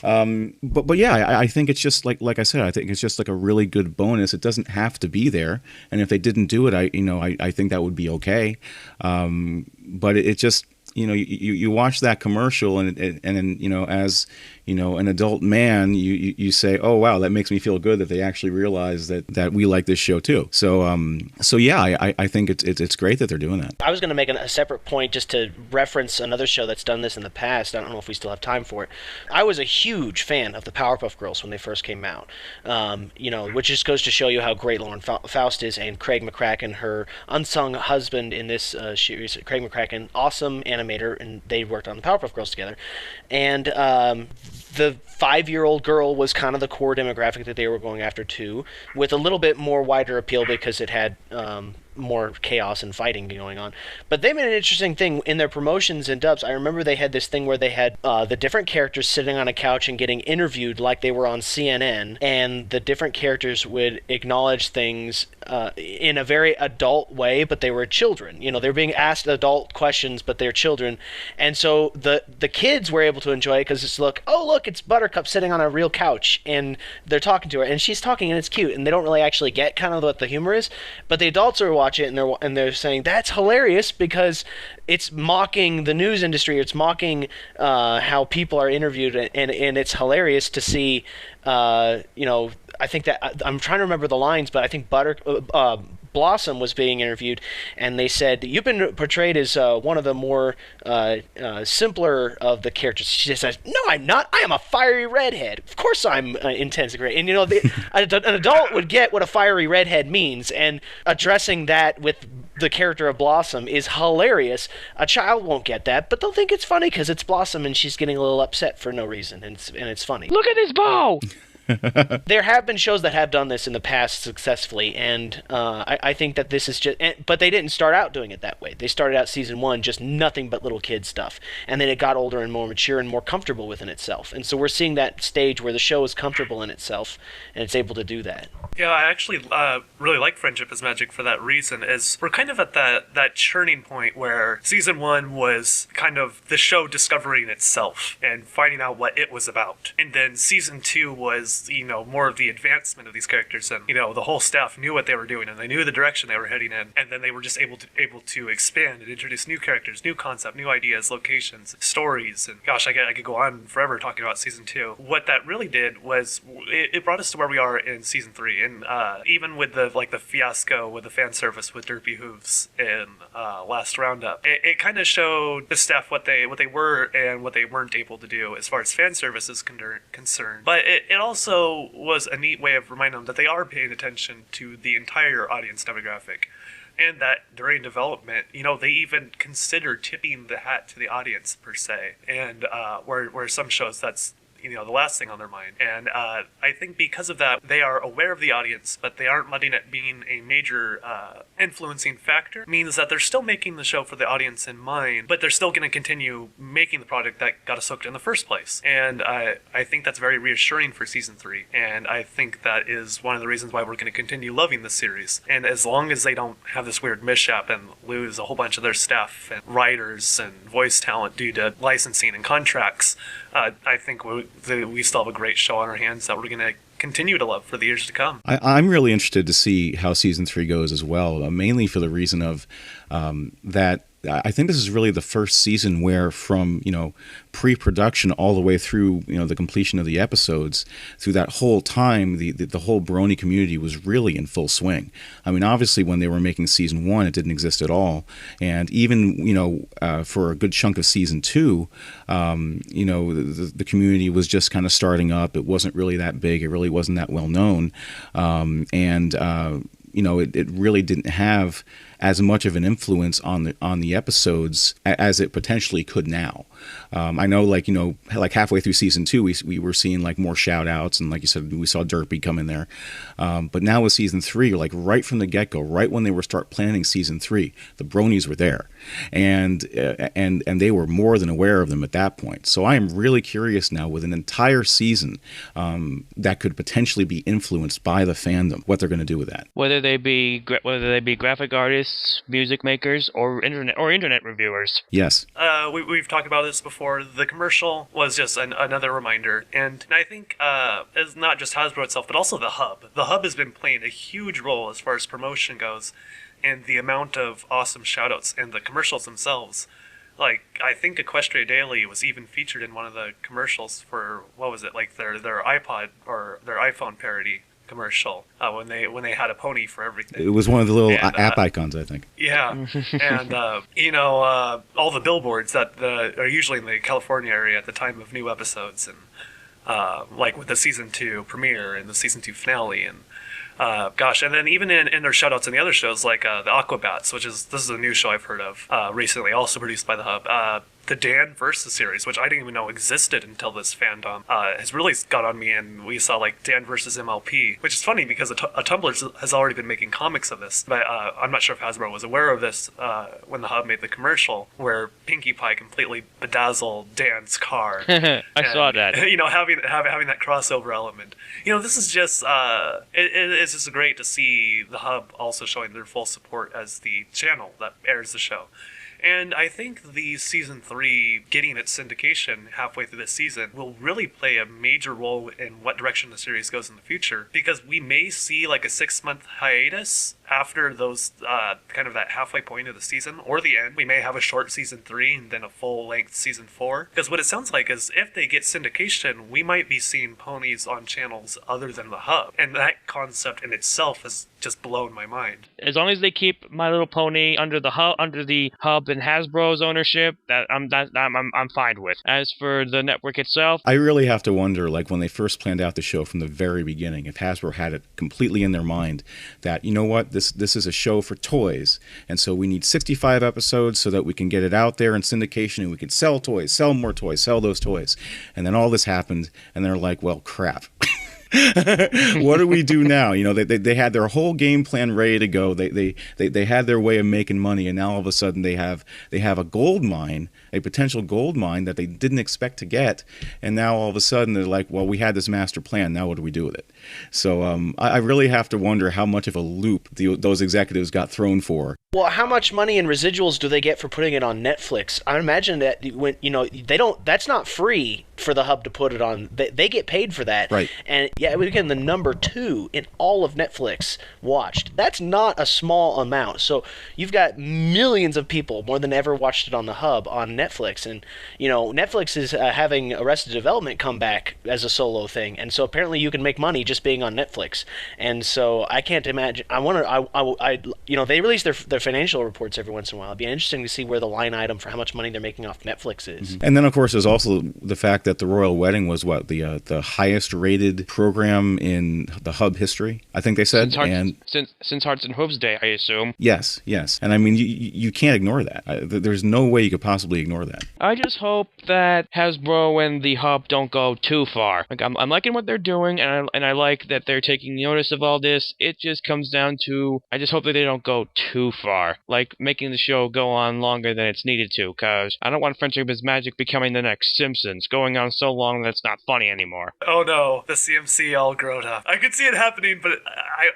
But yeah, I think it's just like I said, I think it's just like a really good bonus. It doesn't have to be there, and if they didn't do it, I think that would be okay. But it just you watch that commercial and then as an adult man, you say, oh wow, that makes me feel good that they actually realize that we like this show too. So yeah, I think it's great that they're doing that. I was going to make a separate point just to reference another show that's done this in the past. I don't know if we still have time for it. I was a huge fan of the Powerpuff Girls when they first came out. Which just goes to show you how great Lauren Faust is, and Craig McCracken, her unsung husband in this series. Craig McCracken, awesome animator, and they worked on the Powerpuff Girls together. And the 5-year-old girl was kind of the core demographic that they were going after too, with a little bit more wider appeal because it had more chaos and fighting going on. But they made an interesting thing in their promotions and dubs. I remember they had this thing where they had the different characters sitting on a couch and getting interviewed like they were on CNN, and the different characters would acknowledge things in a very adult way, but they were children. They're being asked adult questions, but they're children. And so the kids were able to enjoy it because it's look, it's Buttercup sitting on a real couch, and they're talking to her, and she's talking, and it's cute, and they don't really actually get kind of what the humor is. But the adults are watching it, and they're saying that's hilarious because it's mocking the news industry. It's mocking how people are interviewed, and it's hilarious to see. I think that I'm trying to remember the lines, but I think Blossom was being interviewed, and they said, you've been portrayed as one of the more simpler of the characters. She just says, no, I'm not. I am a fiery redhead. Of course I'm intense and great. And, an adult would get what a fiery redhead means, and addressing that with the character of Blossom is hilarious. A child won't get that, but they'll think it's funny because it's Blossom, and she's getting a little upset for no reason, and it's funny. Look at this bow! There have been shows that have done this in the past successfully, and I think that this is just... But they didn't start out doing it that way. They started out season 1 just nothing but little kid stuff, and then it got older and more mature and more comfortable within itself. And so we're seeing that stage where the show is comfortable in itself, and it's able to do that. Yeah, I actually really like Friendship is Magic for that reason, is we're kind of at that churning point where season 1 was kind of the show discovering itself and finding out what it was about. And then season 2 was, more of the advancement of these characters, and, the whole staff knew what they were doing, and they knew the direction they were heading in, and then they were just able to expand and introduce new characters, new concept, new ideas, locations, stories, and gosh, I could go on forever talking about season 2. What that really did was it brought us to where we are in season 3, and even with the fiasco with the fan service with Derpy Hooves in last roundup, it kind of showed the staff what they were and what they weren't able to do as far as fan service is concerned. But it also was a neat way of reminding them that they are paying attention to the entire audience demographic, and that during development, they even consider tipping the hat to the audience per se, and where some shows that's the last thing on their mind. And I think because of that, they are aware of the audience, but they aren't letting it being a major influencing factor. Means that they're still making the show for the audience in mind, but they're still going to continue making the product that got us hooked in the first place. And I think that's very reassuring for season 3. And I think that is one of the reasons why we're going to continue loving this series. And as long as they don't have this weird mishap and lose a whole bunch of their staff and writers and voice talent due to licensing and contracts, I think we still have a great show on our hands that we're going to continue to love for the years to come. I'm really interested to see how season 3 goes as well, mainly for the reason of that I think this is really the first season where from, pre-production all the way through, the completion of the episodes, through that whole time, the whole Brony community was really in full swing. I mean, obviously when they were making season 1, it didn't exist at all. And even, for a good chunk of season 2, the community was just kind of starting up. It wasn't really that big. It really wasn't that well known. It really didn't have as much of an influence on the episodes as it potentially could now. I know, like halfway through season 2, we were seeing like more shout outs, and like you said, we saw Derpy come in there. But now with season 3, like right from the get go, right when they were start planning season 3, the Bronies were there, and they were more than aware of them at that point. So I am really curious now, with an entire season that could potentially be influenced by the fandom, what they're going to do with that. Whether they be graphic artists, music makers, or internet reviewers. Yes. We've talked about this before. The commercial was just another reminder, and I think it's not just Hasbro itself, but also the Hub. The Hub has been playing a huge role as far as promotion goes, and the amount of awesome shoutouts and the commercials themselves. Like, I think Equestria Daily was even featured in one of the commercials for, what was it, like their iPod or their iPhone parody commercial when they had a pony for everything. It was one of the little app icons, I think. Yeah, and all the billboards that are usually in the California area at the time of new episodes, and like with the season 2 premiere and the season 2 finale, and and then even in their shoutouts in the other shows, like the Aquabats, this is a new show I've heard of recently, also produced by the Hub. The Dan Versus series, which I didn't even know existed until this fandom has really got on me, and we saw like Dan Versus MLP, which is funny because a Tumblr has already been making comics of this, but I'm not sure if Hasbro was aware of this when the Hub made the commercial where Pinkie Pie completely bedazzled Dan's car. I saw that. Having that crossover element. This is just it's just great to see the Hub also showing their full support as the channel that airs the show. And I think the season 3 getting its syndication halfway through this season will really play a major role in what direction the series goes in the future, because we may see like a 6-month hiatus after those kind of that halfway point of the season or the end. We may have a short season 3 and then a full-length season 4, because what it sounds like is if they get syndication, we might be seeing ponies on channels other than the Hub, and that concept in itself has just blown my mind. As long as they keep My Little Pony under the Hub and Hasbro's ownership, I'm fine with. As for the network itself, I really have to wonder, like when they first planned out the show from the very beginning, if Hasbro had it completely in their mind that, you know what, this is a show for toys, and so we need 65 episodes so that we can get it out there in syndication and we can sell toys, sell more toys, sell those toys. And then all this happened, and they're like, well, crap. What do we do now? They had their whole game plan ready to go. They had their way of making money, and now all of a sudden they have a gold mine, a potential gold mine that they didn't expect to get, and now all of a sudden they're like, well, we had this master plan, now what do we do with it? So I really have to wonder how much of a loop those executives got thrown for. Well, how much money in residuals do they get for putting it on Netflix? I imagine that when that's not free for the Hub to put it on. They get paid for that. Right. And yeah, again, the number 2 in all of Netflix watched. That's not a small amount. So you've got millions of people, more than ever, watched it on the Hub on Netflix. And Netflix is having Arrested Development come back as a solo thing, and so apparently you can make money just being on Netflix. And so I can't imagine. They release their financial reports every once in a while. It'd be interesting to see where the line item for how much money they're making off Netflix is. And then, of course, there's also the fact that the Royal Wedding was the highest rated program in the Hub history, I think they said. Since Hearts and Hooves Day, I assume. Yes. And I mean, you can't ignore that. There's no way you could possibly ignore that. I just hope that Hasbro and the Hub don't go too far. Like I'm liking what they're doing, and I like that they're taking notice of all this. It just comes down to I just hope that they don't go too far, like making the show go on longer than it's needed to. Cause I don't want Friendship is Magic becoming the next Simpsons, going on so long that it's not funny anymore. Oh no, the CMC all grown up. I could see it happening, but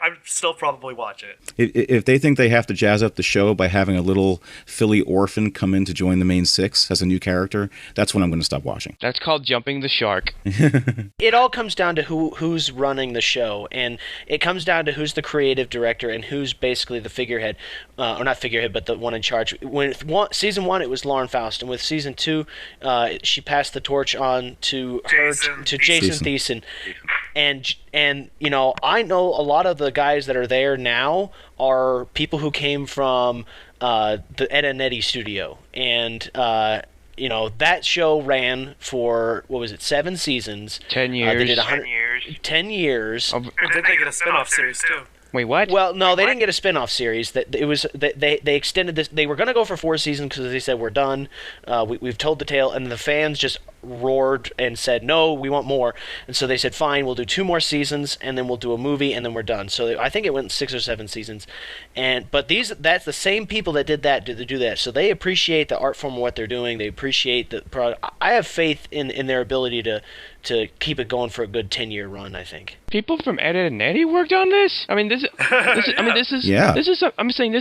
I'd still probably watch it. If they think they have to jazz up the show by having a little Philly orphan come in to join the main six as a new character, that's when I'm going to stop watching. That's called jumping the shark. It all comes down to who's running the show, and it comes down to who's the creative director and who's basically the figurehead, or not figurehead, but the one in charge. Season 1, it was Lauren Faust, and with Season 2, she passed the torch on to Jason Thiessen. And you know, I know a lot of the guys that are there now are people who came from the Ed and Eddie studio, and you know, that show ran for, what was it, 7 seasons. 10 years. They did 10 years. And did they get a spin-off series too? Wait, what? Well, no, they didn't get a spin-off series. They extended this. They were going to go for 4 seasons because they said, we're done. We've told the tale, and the fans just roared and said, no, we want more. And so they said, fine, we'll do 2 more seasons, and then we'll do a movie, and then we're done. So I think it went 6 or 7 seasons. But that's the same people that did that to do that. So they appreciate the art form of what they're doing. They appreciate the product. I have faith in their ability to keep it going for a good 10-year run, I think. People from Ed and Eddie worked on this? I mean, this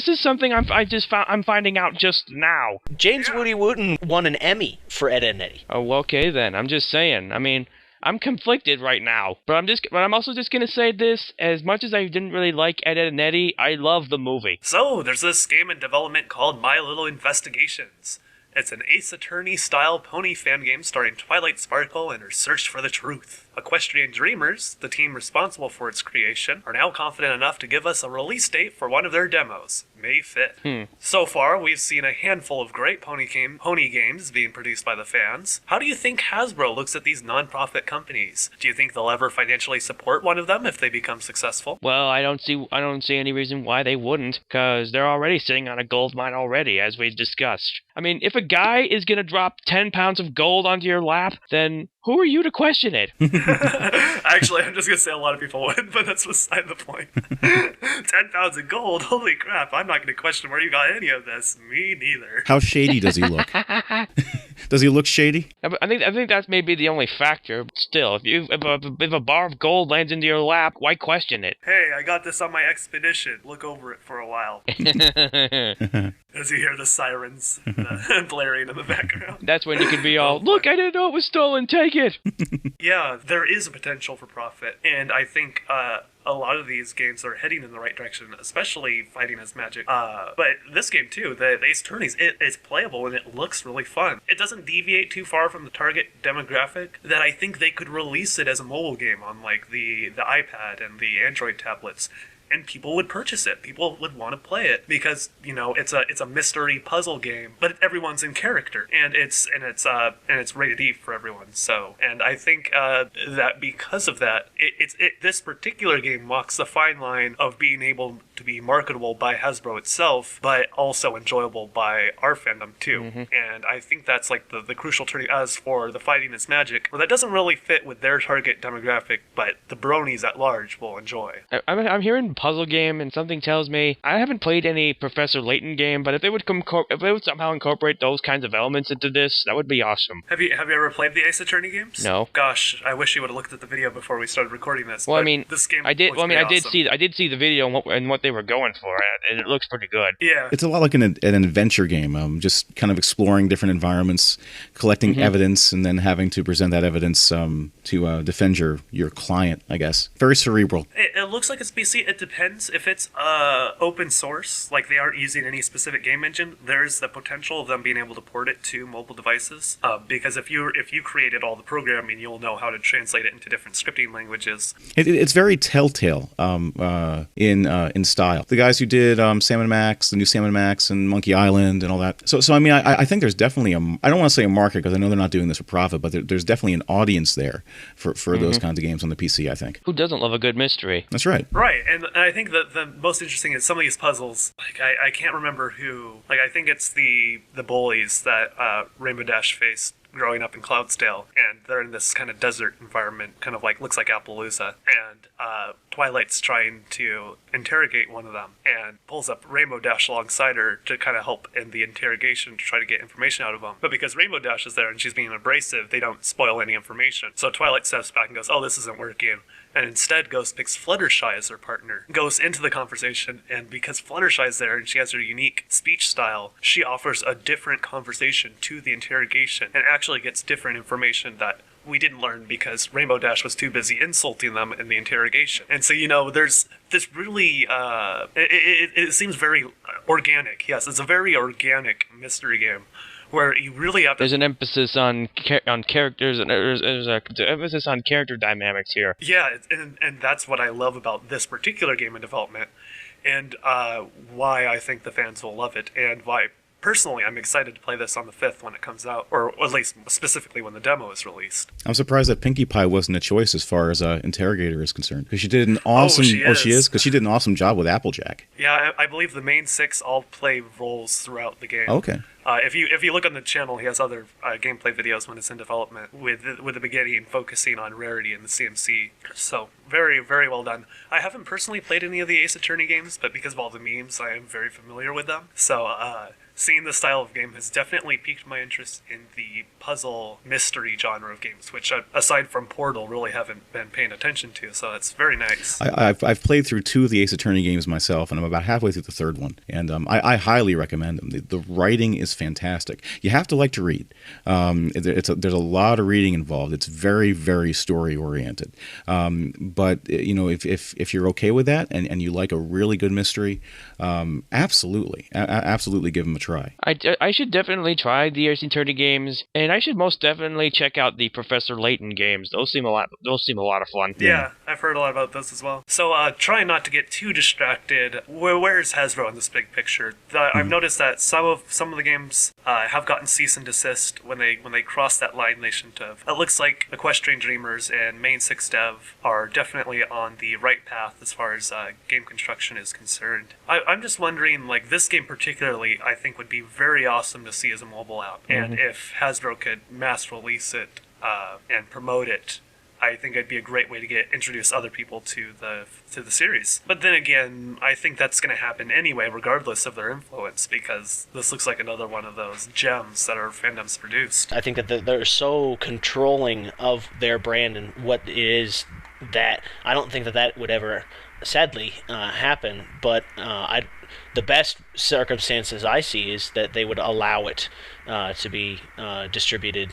is something I'm finding out just now. James Woody Wooten won an Emmy for Ed and Eddie. Oh, okay then. I'm just saying. I mean, I'm conflicted right now, but I'm also just gonna say this: as much as I didn't really like Ed and Eddie, I love the movie. So there's this game in development called My Little Investigations. It's an Ace Attorney-style pony fan game starring Twilight Sparkle and her search for the truth. Equestrian Dreamers, the team responsible for its creation, are now confident enough to give us a release date for one of their demos, May 5th. So far, we've seen a handful of great pony games being produced by the fans. How do you think Hasbro looks at these non-profit companies? Do you think they'll ever financially support one of them if they become successful? Well, I don't see any reason why they wouldn't, because they're already sitting on a gold mine already, as we discussed. I mean, if a guy is gonna drop 10 pounds of gold onto your lap, then who are you to question it? Actually, I'm just going to say a lot of people would, but that's beside the point. 10 pounds of gold? Holy crap, I'm not going to question where you got any of this. Me neither. How shady does he look? Does he look shady? I think that's maybe the only factor. But still, if a bar of gold lands into your lap, why question it? Hey, I got this on my expedition. Look over it for a while. As you hear the sirens blaring in the background. That's when you can be all, look, I didn't know it was stolen, take it! Yeah, there is a potential for profit, and I think a lot of these games are heading in the right direction, especially Fighting as Magic. But this game too, the Ace Attorneys, it is playable and it looks really fun. It doesn't deviate too far from the target demographic that I think they could release it as a mobile game on like the iPad and the Android tablets. And people would purchase it. People would want to play it because, you know, it's a mystery puzzle game, but everyone's in character, and it's rated E for everyone. So, and I think that because of that, this particular game walks the fine line of being able to be marketable by Hasbro itself, but also enjoyable by our fandom too. Mm-hmm. And I think that's like the crucial turning. As for the Fighting is Magic, well, that doesn't really fit with their target demographic, but the Bronies at large will enjoy. I'm hearing puzzle game, and something tells me I haven't played any Professor Layton game, but if they would somehow incorporate those kinds of elements into this, that would be awesome. Have you ever played the Ace Attorney games? No. Gosh, I wish you would have looked at the video before we started recording this. Well, I mean, this game I did awesome. see the video and what they were going for, and it looks pretty good. Yeah, it's a lot like an adventure game. Just kind of exploring different environments, collecting evidence, and then having to present that evidence to defend your client. I guess very cerebral. It looks like it's PC. It depends. If it's open source, like they aren't using any specific game engine, there's the potential of them being able to port it to mobile devices. Because if you created all the programming, you'll know how to translate it into different scripting languages. It's very Telltale in style. style. The guys who did Salmon Max, the new Salmon Max, and Monkey Island, and all that. So I mean, I think there's definitely I don't want to say a market because I know they're not doing this for profit, but there's definitely an audience there for those kinds of games on the PC, I think. Who doesn't love a good mystery? That's right. Right, and I think that the most interesting is some of these puzzles. Like I can't remember who. Like I think it's the bullies that Rainbow Dash faced growing up in Cloudsdale, and they're in this kind of desert environment, kind of like looks like Appaloosa, and Twilight's trying to interrogate one of them and pulls up Rainbow Dash alongside her to kind of help in the interrogation to try to get information out of him. But because Rainbow Dash is there and she's being abrasive, they don't spoil any information. So Twilight steps back and goes, "Oh, this isn't working." And instead Ghost picks Fluttershy as her partner, goes into the conversation, and because Fluttershy's there and she has her unique speech style, she offers a different conversation to the interrogation and actually gets different information that we didn't learn because Rainbow Dash was too busy insulting them in the interrogation. And so, there's this really, it seems very organic. Yes, it's a very organic mystery game where you really have to... There's an emphasis on characters, and there's an emphasis on character dynamics here. Yeah, and that's what I love about this particular game in development, and why I think the fans will love it, and why... Personally, I'm excited to play this on the 5th when it comes out, or at least specifically when the demo is released. I'm surprised that Pinkie Pie wasn't a choice as far as Interrogator is concerned, because she did an awesome. She is because she did an awesome job with Applejack. Yeah, I believe the main 6 all play roles throughout the game. Okay. If you look on the channel, he has other gameplay videos when it's in development, with the beginning focusing on Rarity and the CMC. So very, very well done. I haven't personally played any of the Ace Attorney games, but because of all the memes, I am very familiar with them. So seeing this style of game has definitely piqued my interest in the puzzle mystery genre of games, which aside from Portal, really haven't been paying attention to. So it's very nice. I've played through 2 of the Ace Attorney games myself, and I'm about halfway through the 3rd one, and I highly recommend them. The writing is fantastic. You have to like to read. There's a lot of reading involved. It's very, very story oriented. But if you're okay with that and you like a really good mystery, absolutely give them a try. I should definitely try the Ace Attorney games, and I should most definitely check out the Professor Layton games. Those seem a lot of fun. Yeah, I've heard a lot about those as well. So try not to get too distracted. Where's Hasbro in this big picture? I've noticed that some of the games have gotten cease and desist when they cross that line they shouldn't have. It looks like Equestrian Dreamers and Main 6 Dev are definitely on the right path as far as game construction is concerned. I'm just wondering, like, this game particularly, I think would be very awesome to see as a mobile app. And if Hasbro could mass release it and promote it, I think it'd be a great way to introduce other people to the series. But then again, I think that's going to happen anyway, regardless of their influence, because this looks like another one of those gems that our fandoms produced. I think that they're so controlling of their brand and what it is that I don't think that would ever, sadly, happen. But the best circumstances I see is that they would allow it to be distributed,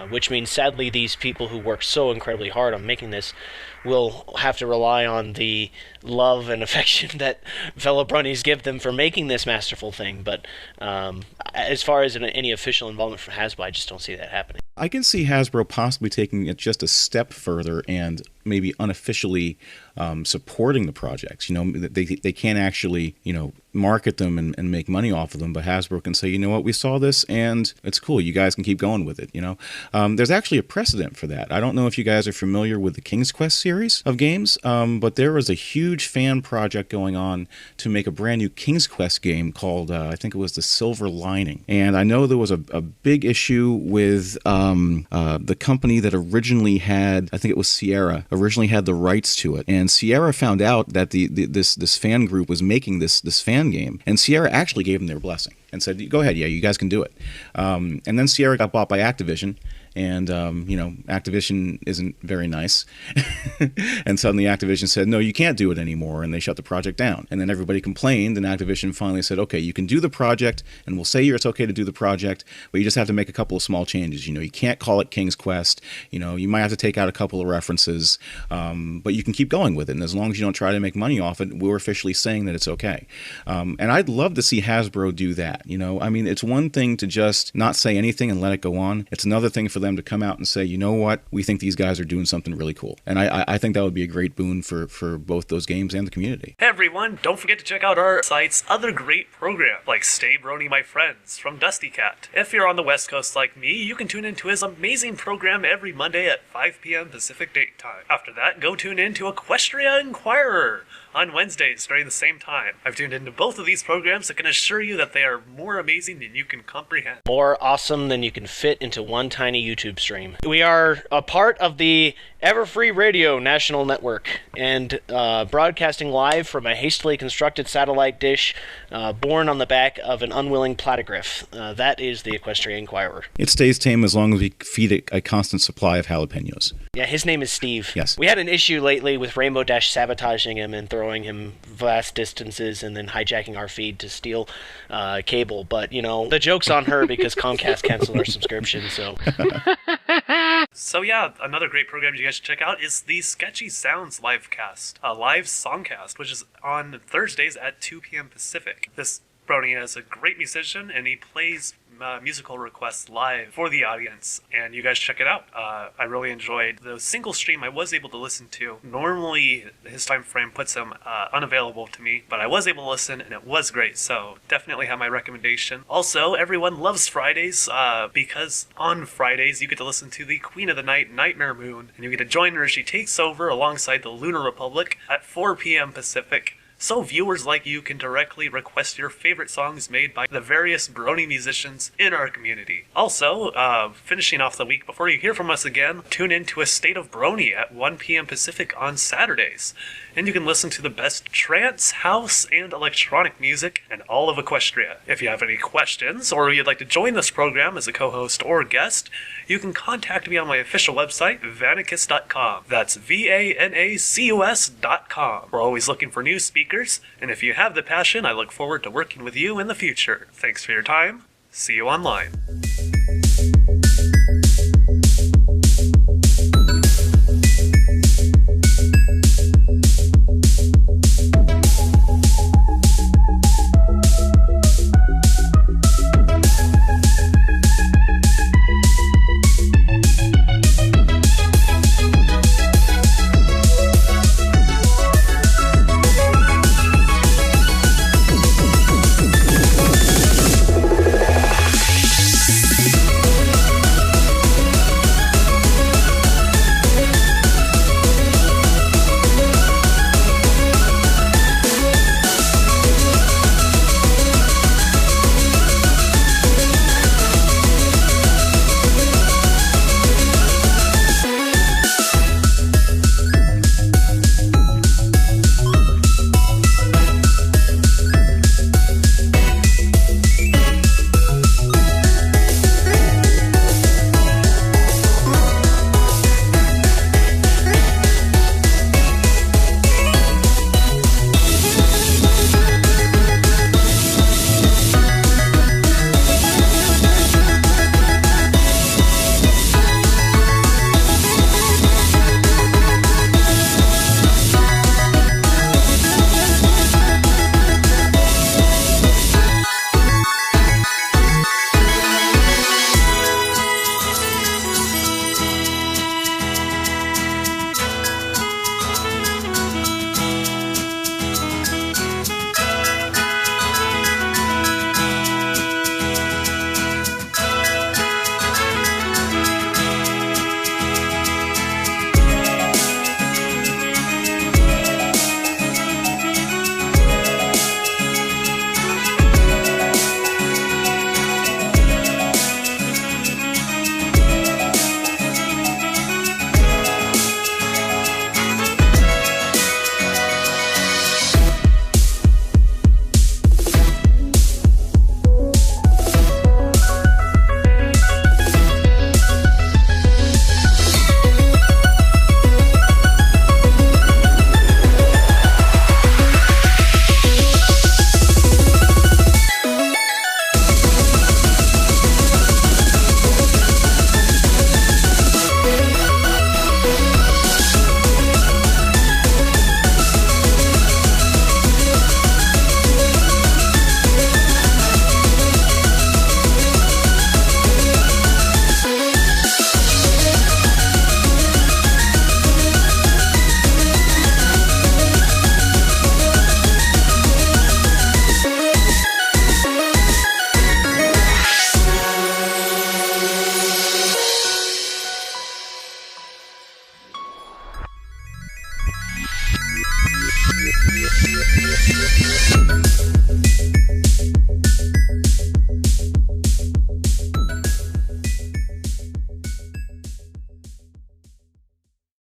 which means sadly these people who work so incredibly hard on making this will have to rely on the love and affection that fellow Bronies give them for making this masterful thing. But as far as any official involvement from Hasbro, I just don't see that happening. I can see Hasbro possibly taking it just a step further and maybe unofficially supporting the projects. They can't actually, market them and make money off of them, but Hasbro can say, you know what, we saw this and it's cool. You guys can keep going with it. There's actually a precedent for that. I don't know if you guys are familiar with the King's Quest series of games, but there was a huge fan project going on to make a brand new King's Quest game called, I think it was The Silver Lining. And I know there was a big issue with the company that originally had, I think it was Sierra, originally had the rights to it. And Sierra found out that this fan group was making this fan game, and Sierra actually gave them their blessing and said, go ahead, yeah, you guys can do it. And then Sierra got bought by Activision, and Activision isn't very nice. And suddenly Activision said, no, you can't do it anymore, and they shut the project down. And then everybody complained, and Activision finally said, okay, you can do the project, and we'll say it's okay to do the project, but you just have to make a couple of small changes. You can't call it King's Quest. You might have to take out a couple of references, but you can keep going with it. And as long as you don't try to make money off it, we're officially saying that it's okay. And I'd love to see Hasbro do that. It's one thing to just not say anything and let it go on. It's another thing for them them to come out and say, you know what, we think these guys are doing something really cool. And I think that would be a great boon for both those games and the community. Hey everyone, don't forget to check out our site's other great programs, like Stay Brony My Friends from Dusty Cat. If you're on the West Coast like me, you can tune into his amazing program every Monday at 5 p.m. Pacific Date Time. After that, go tune into Equestria Inquirer on Wednesdays during the same time. I've tuned into both of these programs and can assure you that they are more amazing than you can comprehend. More awesome than you can fit into one tiny YouTube stream. We are a part of the EverFree Radio national network and broadcasting live from a hastily constructed satellite dish born on the back of an unwilling platygriff. That is the Equestria Inquirer. It stays tame as long as we feed it a constant supply of jalapenos. Yeah, his name is Steve. Yes. We had an issue lately with Rainbow Dash sabotaging him and throwing him vast distances and then hijacking our feed to steal cable. But, you know, the joke's on her because Comcast canceled our subscription, so... So yeah, another great program you guys should check out is the Sketchy Sounds livecast, a live songcast, which is on Thursdays at 2 p.m. Pacific. This Brony is a great musician, and he plays musical requests live for the audience, and you guys check it out. I really enjoyed the single stream I was able to listen to. Normally, his time frame puts him unavailable to me, but I was able to listen, and it was great, so definitely have my recommendation. Also, everyone loves Fridays, because on Fridays, you get to listen to the Queen of the Night, Nightmare Moon, and you get to join her as she takes over alongside the Lunar Republic at 4 p.m. Pacific. So viewers like you can directly request your favorite songs made by the various Brony musicians in our community. Also, finishing off the week, before you hear from us again, tune in to A State of Brony at 1 p.m. Pacific on Saturdays. And you can listen to the best trance, house, and electronic music in all of Equestria. If you have any questions, or you'd like to join this program as a co-host or guest, you can contact me on my official website, vanacus.com. That's vanacus.com. We're always looking for new speakers, and if you have the passion, I look forward to working with you in the future. Thanks for your time. See you online.